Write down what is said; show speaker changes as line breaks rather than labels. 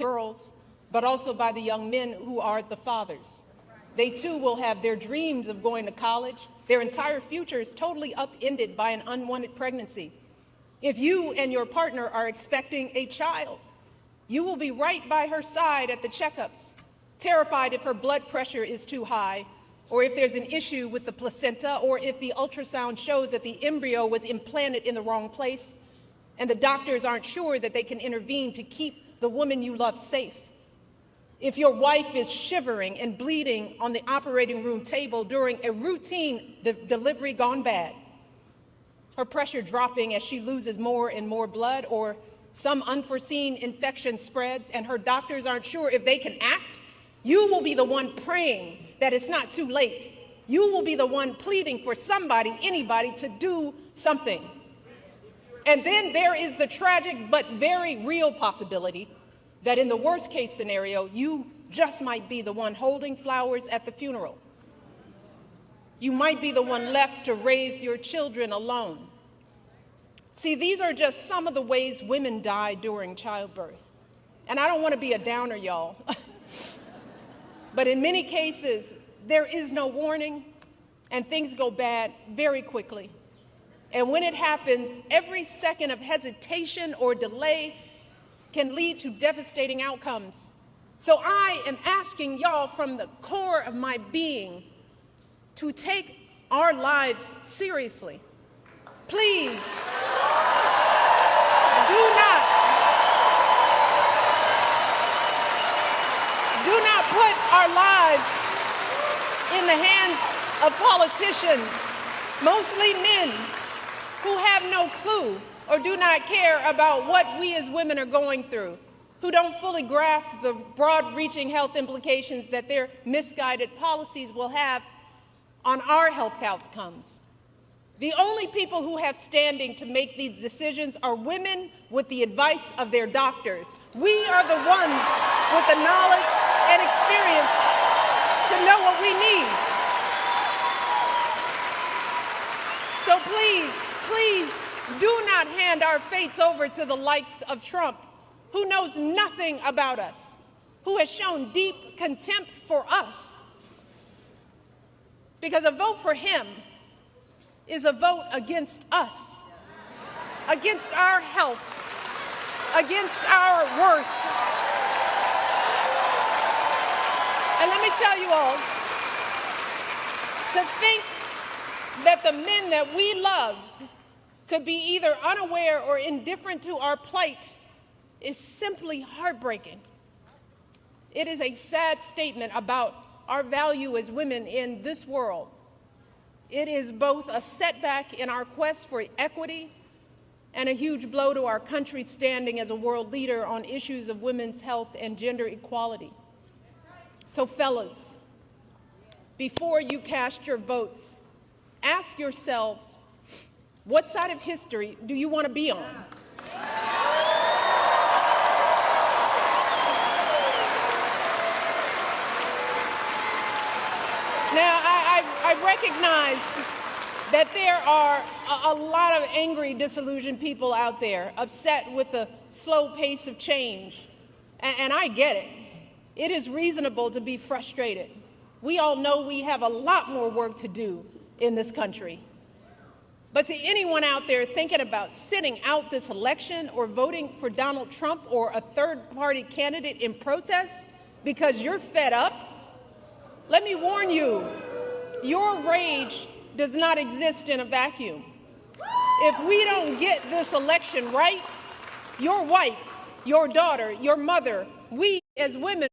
girls, but also by the young men who are the fathers. They too will have their dreams of going to college. Their entire future is totally upended by an unwanted pregnancy. If you and your partner are expecting a child, you will be right by her side at the checkups, terrified if her blood pressure is too high, or if there's an issue with the placenta, or if the ultrasound shows that the embryo was implanted in the wrong place, and the doctors aren't sure that they can intervene to keep the woman you love safe. If your wife is shivering and bleeding on the operating room table during a routine delivery gone bad, her pressure dropping as she loses more and more blood, or some unforeseen infection spreads and her doctors aren't sure if they can act, you will be the one praying that it's not too late. You will be the one pleading for somebody, anybody, to do something. And then there is the tragic but very real possibility that in the worst case scenario, you just might be the one holding flowers at the funeral. You might be the one left to raise your children alone. See, these are just some of the ways women die during childbirth. And I don't want to be a downer, y'all. But in many cases, there is no warning, and things go bad very quickly. And when it happens, every second of hesitation or delay can lead to devastating outcomes. So I am asking y'all from the core of my being to take our lives seriously. Please, do not put our lives in the hands of politicians, mostly men, who have no clue or do not care about what we as women are going through, who don't fully grasp the broad-reaching health implications that their misguided policies will have on our health outcomes. The only people who have standing to make these decisions are women with the advice of their doctors. We are the ones with the knowledge and experience to know what we need. So please, do not hand our fates over to the likes of Trump, who knows nothing about us, who has shown deep contempt for us. Because a vote for him is a vote against us, against our health, against our worth. And let me tell you all, to think that the men that we love could be either unaware or indifferent to our plight is simply heartbreaking. It is a sad statement about our value as women in this world. It is both a setback in our quest for equity and a huge blow to our country's standing as a world leader on issues of women's health and gender equality. So fellas, before you cast your votes, ask yourselves, what side of history do you want to be on? Now, I recognize that there are a lot of angry, disillusioned people out there, upset with the slow pace of change. And I get it. It is reasonable to be frustrated. We all know we have a lot more work to do in this country. But to anyone out there thinking about sitting out this election or voting for Donald Trump or a third-party candidate in protest because you're fed up, let me warn you, your rage does not exist in a vacuum. If we don't get this election right, your wife, your daughter, your mother, we as women